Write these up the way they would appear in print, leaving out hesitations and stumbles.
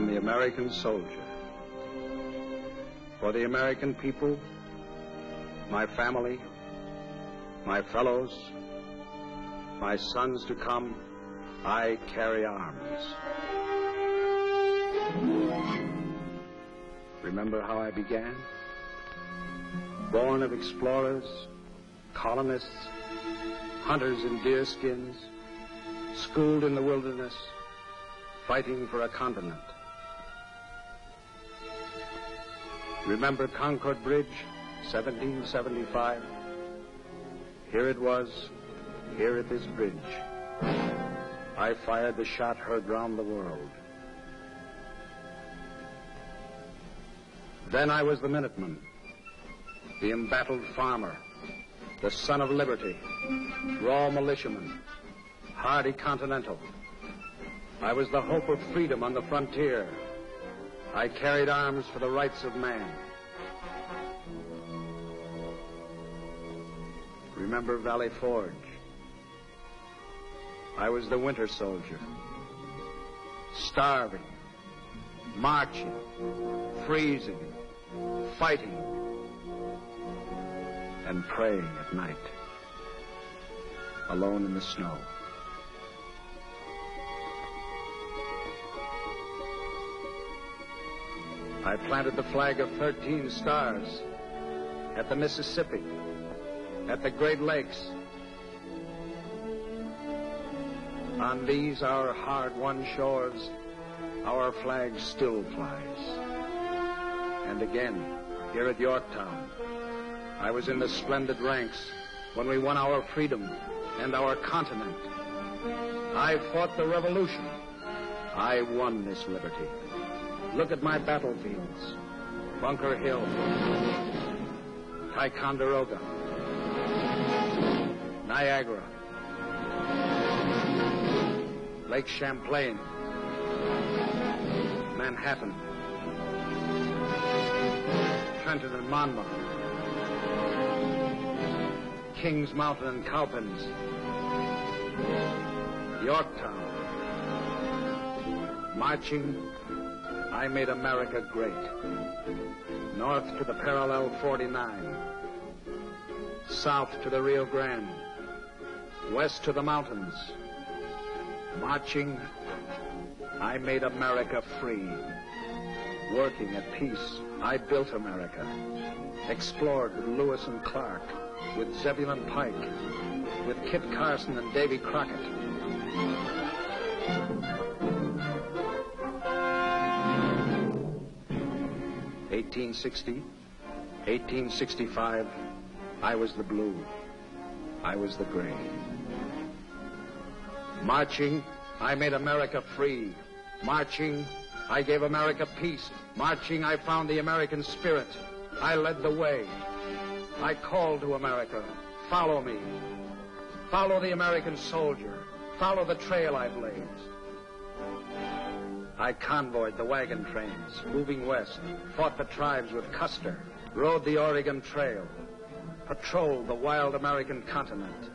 am the American soldier. For the American people, my family, my fellows, my sons to come, I carry arms. Remember how I began? Born of explorers, colonists, hunters in deerskins, schooled in the wilderness, fighting for a continent. Remember Concord Bridge, 1775? Here it was, here it is bridge. I fired the shot heard round the world. Then I was the Minuteman, the embattled farmer, the son of liberty, raw militiaman, hardy continental. I was the hope of freedom on the frontier. I carried arms for the rights of man. Remember Valley Forge? I was the winter soldier, starving, marching, freezing, fighting, and praying at night, alone in the snow. I planted the flag of 13 stars at the Mississippi, at the Great Lakes. On these, our hard-won shores, our flag still flies. And again, here at Yorktown, I was in the splendid ranks when we won our freedom and our continent. I fought the revolution. I won this liberty. Look at my battlefields. Bunker Hill, Ticonderoga, Niagara, Lake Champlain, Manhattan, Trenton and Monmouth, Kings Mountain and Cowpens, Yorktown. Marching, I made America great. North to the parallel 49, south to the Rio Grande, west to the mountains. Marching, I made America free. Working at peace, I built America. Explored with Lewis and Clark, with Zebulon Pike, with Kit Carson and Davy Crockett. (1860), 1865, I was the blue. I was the gray. Marching, I made America free. Marching, I gave America peace. Marching, I found the American spirit. I led the way. I called to America, follow me. Follow the American soldier. Follow the trail I blazed. I convoyed the wagon trains, moving west, fought the tribes with Custer, rode the Oregon Trail, patrolled the wild American continent.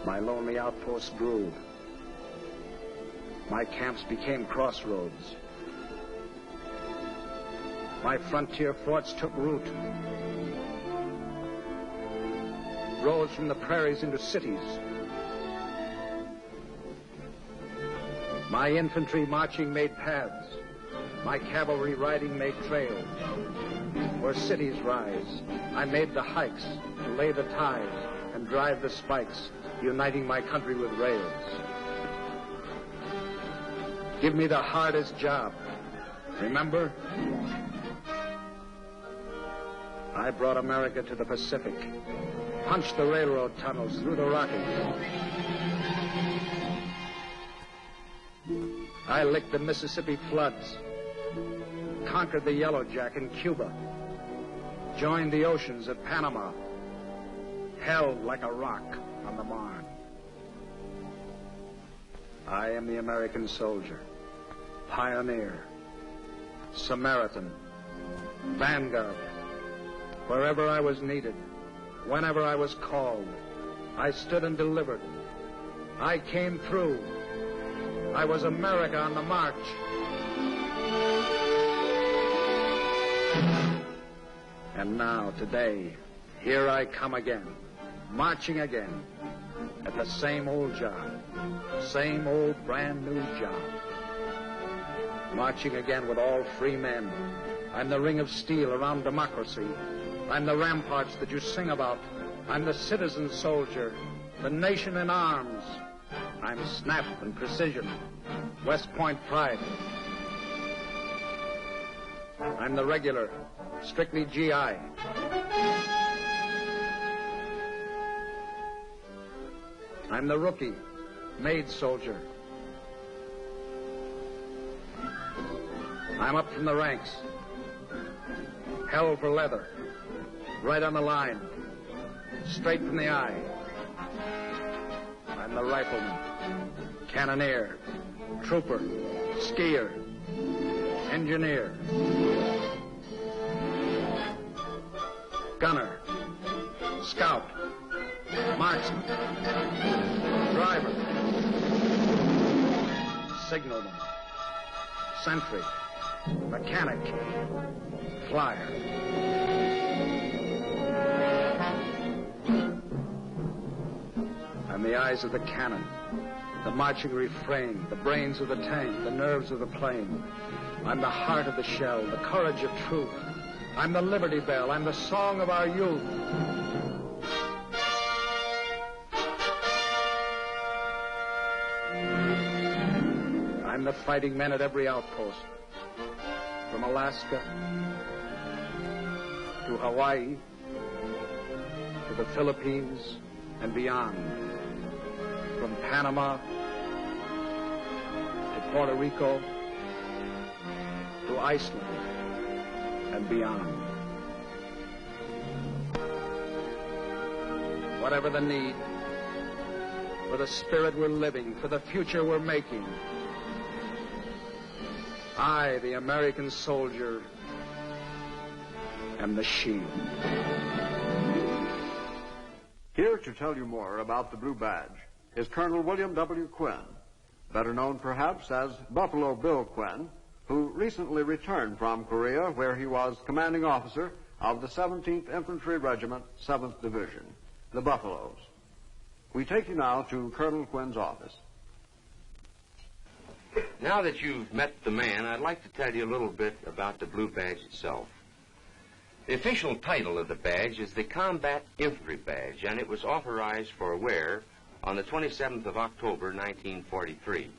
My lonely outposts grew. My camps became crossroads. My frontier forts took root, rose from the prairies into cities. My infantry marching made paths. My cavalry riding made trails. Where cities rise, I made the hikes to lay the ties and drive the spikes, uniting my country with rails. Give me the hardest job. Remember? I brought America to the Pacific, punched the railroad tunnels through the Rockies. I licked the Mississippi floods, conquered the Yellow Jack in Cuba, joined the oceans at Panama, held like a rock on the Marne. I am the American soldier, pioneer, Samaritan, vanguard. Wherever I was needed, whenever I was called, I stood and delivered. I came through. I was America on the march. And now, today, here I come again, marching again, at the same old job, same old brand new job. Marching again with all free men. I'm the ring of steel around democracy. I'm the ramparts that you sing about. I'm the citizen soldier, the nation in arms. I'm snap and precision, West Point pride. I'm the regular, strictly GI. I'm the rookie, maid soldier. I'm up from the ranks. Hell for leather. Right on the line. Straight from the eye. I'm the rifleman, cannoneer, trooper, skier, engineer, gunner, scout, marksman, driver, signalman, sentry, mechanic, flyer. I'm the eyes of the cannon, the marching refrain, the brains of the tank, the nerves of the plane. I'm the heart of the shell, the courage of truth. I'm the Liberty Bell, I'm the song of our youth. I'm the fighting men at every outpost, from Alaska to Hawaii to the Philippines and beyond, from Panama to Puerto Rico to Iceland and beyond. Whatever the need, for the spirit we're living, for the future we're making, I, the American soldier, am the shield. Here to tell you more about the Blue Badge is Colonel William W. Quinn, better known perhaps as Buffalo Bill Quinn, who recently returned from Korea, where he was commanding officer of the 17th Infantry Regiment, 7th Division, the Buffaloes. We take you now to Colonel Quinn's office. Now that you've met the man, I'd like to tell you a little bit about the Blue Badge itself. The official title of the badge is the Combat Infantry Badge, and it was authorized for wear on the 27th of October, 1943.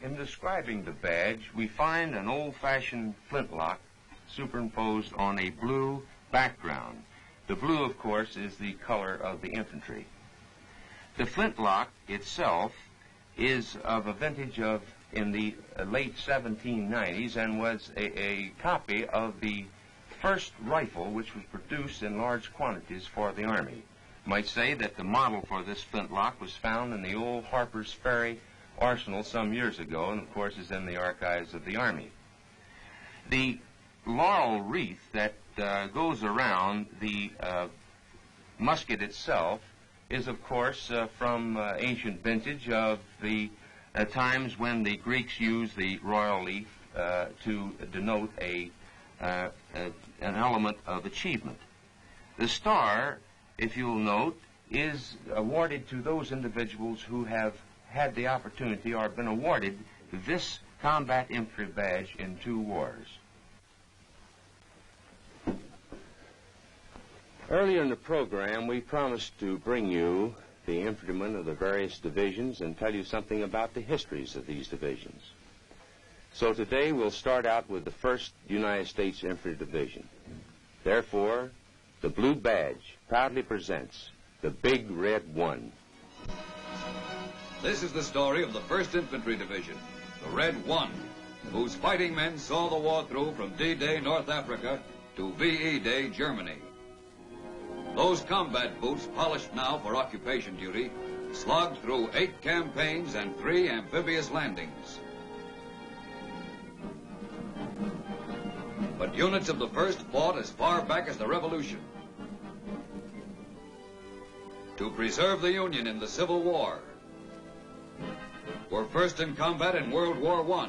In describing the badge, we find an old-fashioned flintlock superimposed on a blue background. The blue, of course, is the color of the infantry. The flintlock itself is of a vintage of in the late 1790s and was a copy of the first rifle which was produced in large quantities for the Army. You might say that the model for this flintlock was found in the old Harper's Ferry arsenal some years ago, and of course is in the archives of the Army. The laurel wreath that goes around the musket itself is, of course, from ancient vintage of the times when the Greeks used the royal leaf to denote an element of achievement. The star, if you'll note, is awarded to those individuals who have had the opportunity or been awarded this Combat Infantry Badge in 2 wars. Earlier in the program, we promised to bring you the infantrymen of the various divisions and tell you something about the histories of these divisions. So today we'll start out with the 1st United States Infantry Division. Therefore, the Blue Badge proudly presents the Big Red One. This is the story of the 1st Infantry Division, the Red One, whose fighting men saw the war through from D-Day, North Africa, to VE Day, Germany. Those combat boots, polished now for occupation duty, slogged through 8 campaigns and 3 amphibious landings. But units of the 1st fought as far back as the Revolution. To preserve the Union in the Civil War. were first in combat in World War I,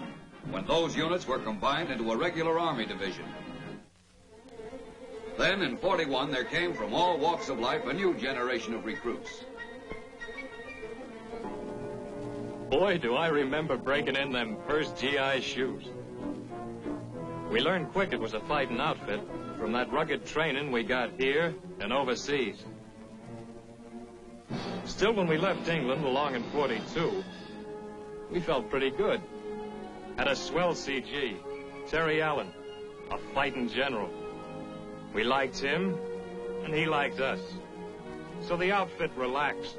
when those units were combined into a regular Army division. Then, in 41, there came from all walks of life a new generation of recruits. Boy, do I remember breaking in them first GI shoes. We learned quick it was a fighting outfit from that rugged training we got here and overseas. Still, when we left England along in 42, we felt pretty good. Had a swell CG, Terry Allen, a fighting general. We liked him, and he liked us. So the outfit relaxed,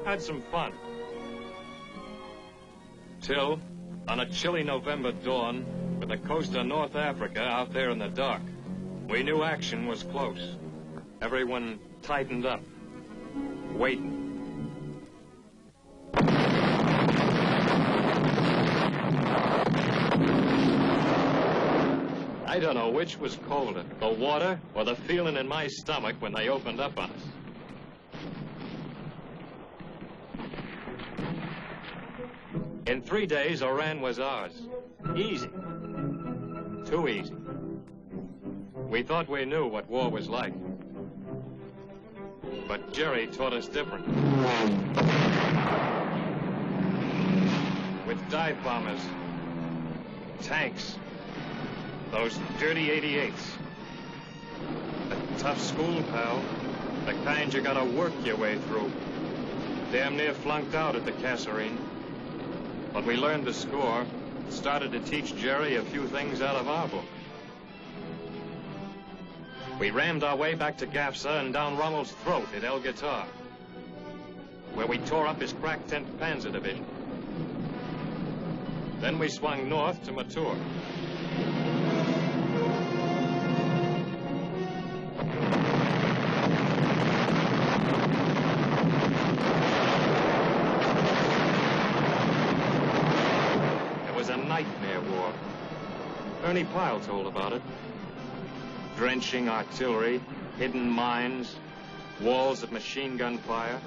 had some fun. Till, on a chilly November dawn, with the coast of North Africa out there in the dark, we knew action was close. Everyone tightened up, waiting. I don't know which was colder, the water or the feeling in my stomach when they opened up on us. In 3 days, Oran was ours. Easy. Too easy. We thought we knew what war was like. But Jerry taught us different. With dive bombers, tanks, those dirty 88s. A tough school, pal. The kind you gotta work your way through. Damn near flunked out at the Kasserine. But we learned the score, started to teach Jerry a few things out of our book. We rammed our way back to Gafsa and down Rommel's throat at El Guitar, where we tore up his crack 10th Panzer Division. Then we swung north to Matur. Nightmare war. Ernie Pyle told about it. Drenching artillery, hidden mines, walls of machine gun fire.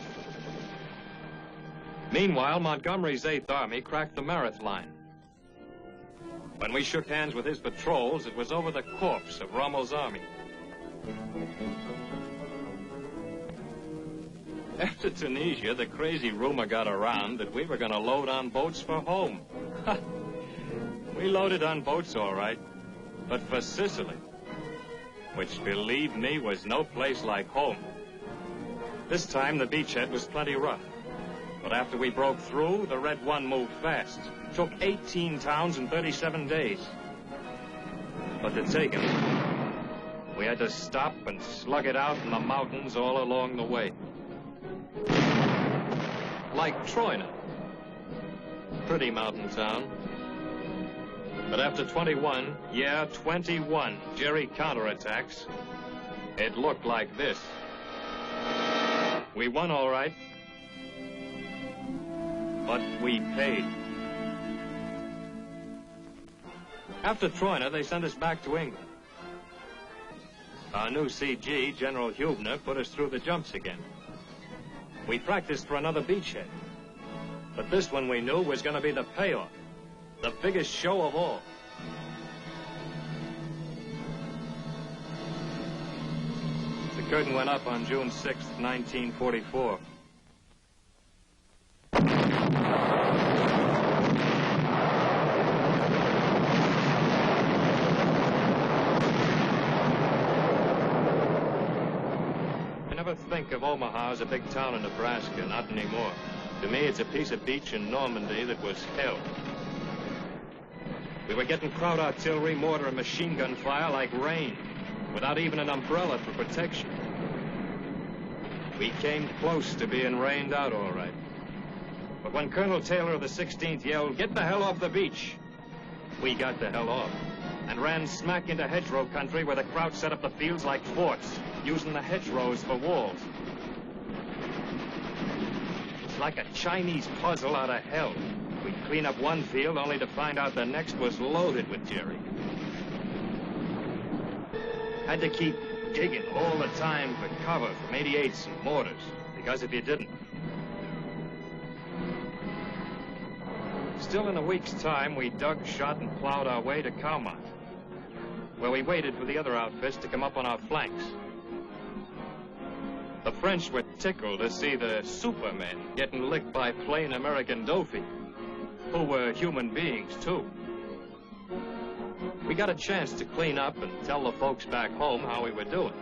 Meanwhile, Montgomery's 8th Army cracked the Mareth line. When we shook hands with his patrols, it was over the corpse of Rommel's army. After Tunisia, the crazy rumor got around that we were going to load on boats for home. We loaded on boats, all right, but for Sicily, which, believe me, was no place like home. This time, the beachhead was plenty rough. But after we broke through, the Red One moved fast. Took 18 towns in 37 days. But to take it, we had to stop and slug it out in the mountains all along the way. Like Troina. Pretty mountain town. But after 21, yeah, 21 Jerry counterattacks, it looked like this. We won all right, but we paid. After Troina, they sent us back to England. Our new CG, General Hubner, put us through the jumps again. We practiced for another beachhead, but this one we knew was going to be the payoff. The biggest show of all. The curtain went up on June 6th, 1944. I never think of Omaha as a big town in Nebraska, not anymore. To me, it's a piece of beach in Normandy that was hell. We were getting crowd artillery, mortar, and machine gun fire like rain, without even an umbrella for protection. We came close to being rained out, all right. But when Colonel Taylor of the 16th yelled, "Get the hell off the beach," we got the hell off and ran smack into hedgerow country where the crowd set up the fields like forts, using the hedgerows for walls. It's like a Chinese puzzle out of hell. We'd clean up one field only to find out the next was loaded with Jerry. Had to keep digging all the time for cover from 88s and mortars, because if you didn't, Still in a week's time, we dug, shot, and plowed our way to Calmont, where we waited for the other outfits to come up on our flanks. The French were tickled to see the supermen getting licked by plain American dofi, who were human beings, too. We got a chance to clean up and tell the folks back home how we were doing.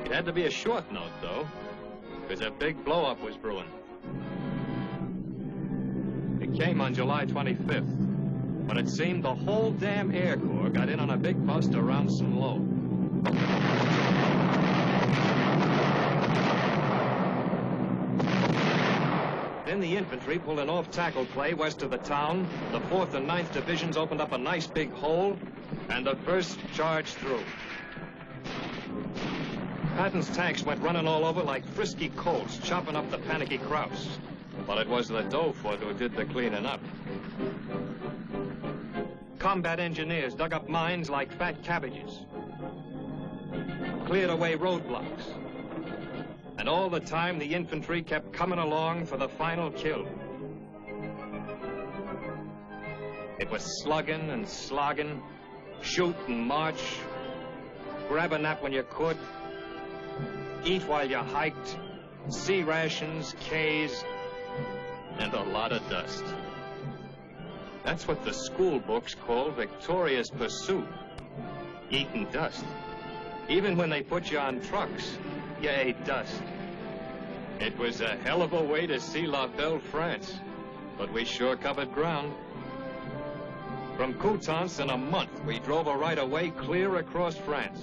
It had to be a short note, though, because a big blow-up was brewing. It came on July 25th, but it seemed the whole damn Air Corps got in on a big bust around some low. Then the infantry pulled an off-tackle play west of the town. The 4th and 9th Divisions opened up a nice big hole, and the 1st charged through. Patton's tanks went running all over like frisky colts, chopping up the panicky Krauts. But it was the Doughfoot who did the cleaning up. Combat engineers dug up mines like fat cabbages, cleared away roadblocks. And all the time, the infantry kept coming along for the final kill. It was slugging and slogging, shoot and march, grab a nap when you could, eat while you hiked, C rations, Ks, and a lot of dust. That's what the school books call victorious pursuit, eating dust. Even when they put you on trucks, you ate dust. It was a hell of a way to see La Belle France, but we sure covered ground. From Coutances in a month, we drove a right-of-way clear across France.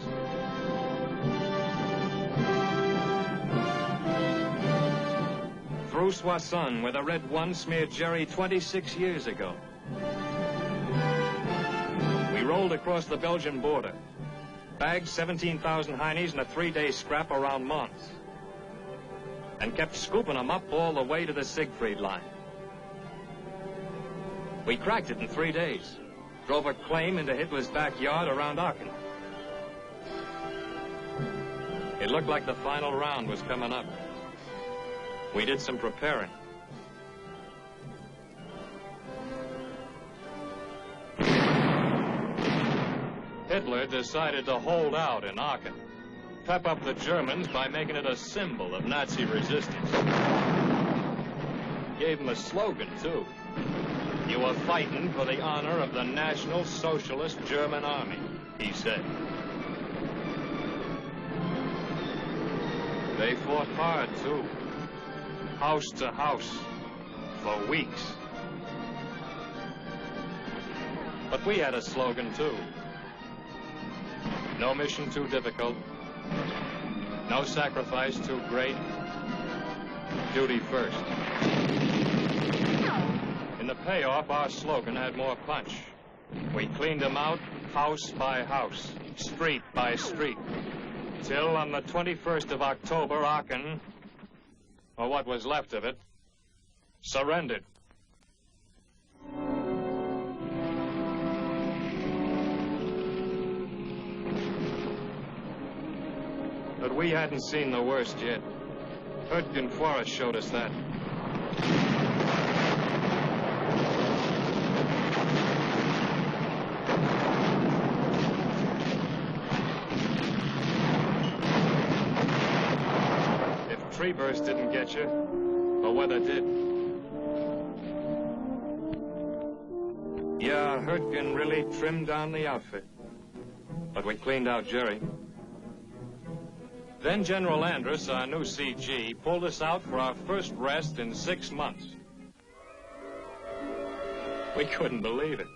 Through Soissons, where the Red One smeared Jerry 26 years ago. We rolled across the Belgian border, bagged 17,000 Heinies in a 3-day scrap around Mons, and kept scooping them up all the way to the Siegfried line. We cracked it in 3 days, drove a claim into Hitler's backyard around Aachen. It looked like the final round was coming up. We did some preparing. Hitler decided to hold out in Aachen, pep up the Germans by making it a symbol of Nazi resistance. Gave them a slogan, too. You are fighting for the honor of the National Socialist German Army, he said. They fought hard, too. House to house, for weeks. But we had a slogan, too. No mission too difficult. No sacrifice too great. Duty first. In the payoff, our slogan had more punch. We cleaned them out house by house, street by street, till on the 21st of October, Aachen, or what was left of it, surrendered. But we hadn't seen the worst yet. Hurtgen Forrest showed us that. If tree burst didn't get you, the weather did. Yeah, Hurtgen really trimmed down the outfit. But we cleaned out Jerry. Then General Andrus, our new CG, pulled us out for our first rest in 6 months. We couldn't believe it.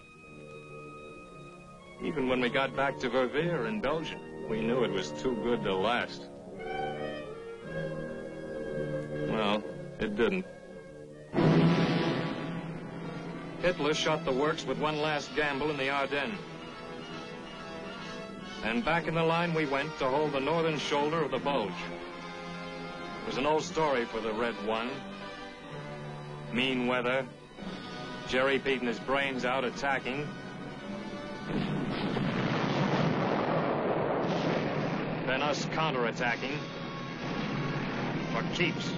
Even when we got back to Verviers in Belgium, we knew it was too good to last. Well, it didn't. Hitler shot the works with one last gamble in the Ardennes. And back in the line we went to hold the northern shoulder of the Bulge. It was an old story for the Red One. Mean weather, Jerry beating his brains out attacking. Then us counterattacking for keeps.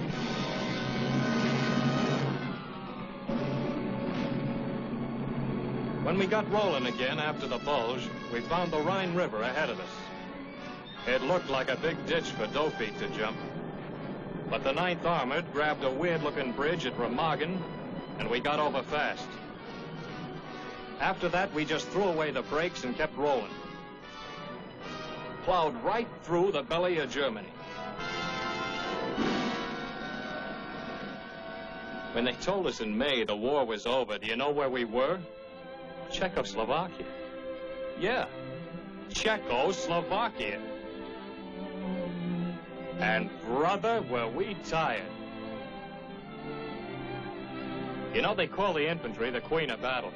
When we got rolling again after the bulge, we found the Rhine River ahead of us. It looked like a big ditch for dough feet to jump. But the 9th Armored grabbed a weird-looking bridge at Remagen, and we got over fast. After that, we just threw away the brakes and kept rolling. Plowed right through the belly of Germany. When they told us in May the war was over, do you know where we were? Czechoslovakia. Yeah, Czechoslovakia. And brother, were we tired. You know, they call the infantry the queen of battle.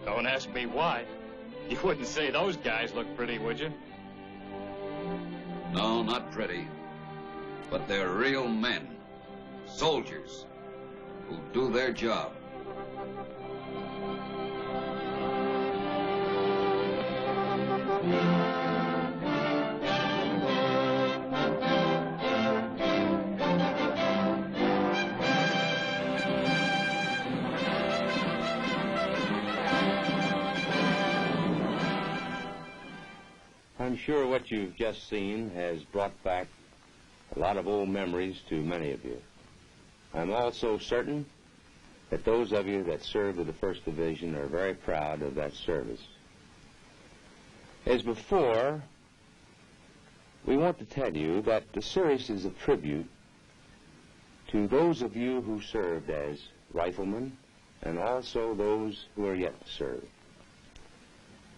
Don't ask me why. You wouldn't say those guys look pretty, would you? No, not pretty. But they're real men. Soldiers who do their job. I'm sure what you've just seen has brought back a lot of old memories to many of you. I'm also certain that those of you that served with the 1st Division are very proud of that service. As before, we want to tell you that the series is a tribute to those of you who served as riflemen and also those who are yet to serve.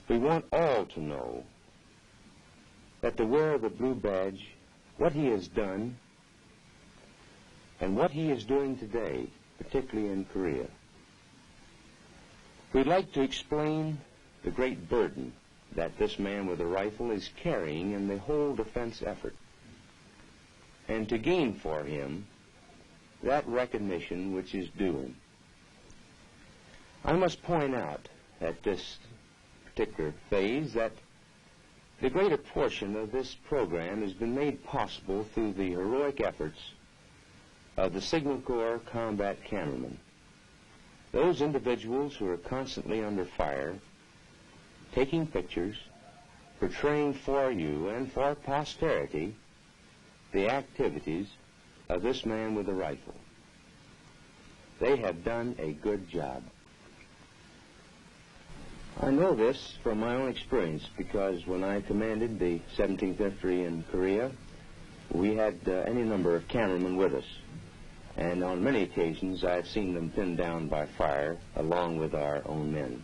We want all to know that the wearer of the blue badge, what he has done, and what he is doing today, particularly in Korea. We'd like to explain the great burden that this man with a rifle is carrying in the whole defense effort, and to gain for him that recognition which is due him. I must point out at this particular phase that the greater portion of this program has been made possible through the heroic efforts of the Signal Corps combat cameramen. Those individuals who are constantly under fire, taking pictures, portraying for you and for posterity the activities of this man with a rifle. They have done a good job. I know this from my own experience because when I commanded the 17th Infantry in Korea, we had any number of cameramen with us. And on many occasions, I've seen them pinned down by fire along with our own men.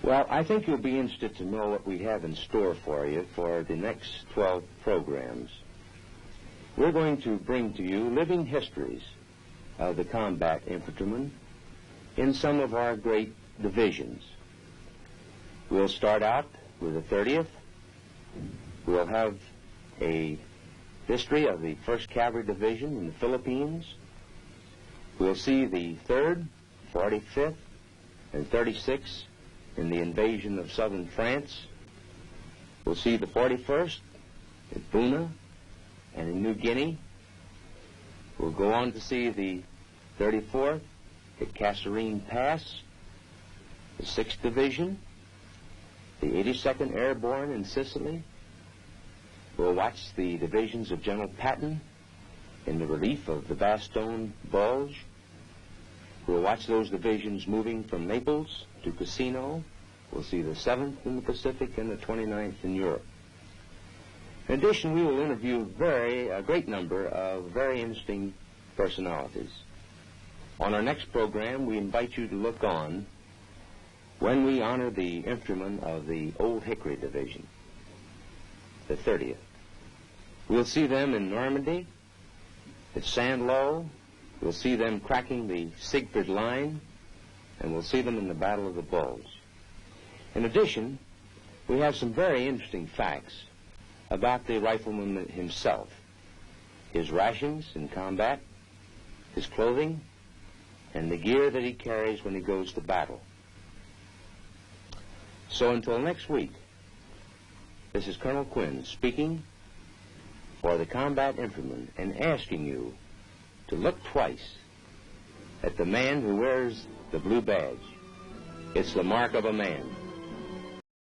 Well, I think you'll be interested to know what we have in store for you for the next 12 programs. We're going to bring to you living histories of the combat infantrymen in some of our great divisions. We'll start out with the 30th. We'll have a history of the 1st Cavalry Division in the Philippines. We'll see the 3rd, 45th, and 36th in the invasion of southern France. We'll see the 41st at Buna and in New Guinea. We'll go on to see the 34th at Kasserine Pass, the 6th Division, the 82nd Airborne in Sicily. We'll watch the divisions of General Patton in the relief of the Bastogne Bulge. We'll watch those divisions moving from Naples to Cassino. We'll see the 7th in the Pacific and the 29th in Europe. In addition, we will interview a great number of very interesting personalities. On our next program, we invite you to look on when we honor the infantrymen of the Old Hickory Division, the 30th. We'll see them in Normandy, at Saint-Lô. We'll see them cracking the Siegfried Line, and we'll see them in the Battle of the Bulge. In addition, we have some very interesting facts about the rifleman himself, his rations in combat, his clothing, and the gear that he carries when he goes to battle. So until next week, this is Colonel Quinn speaking for the combat infantrymen and asking you to look twice at the man who wears the blue badge. It's the mark of a man.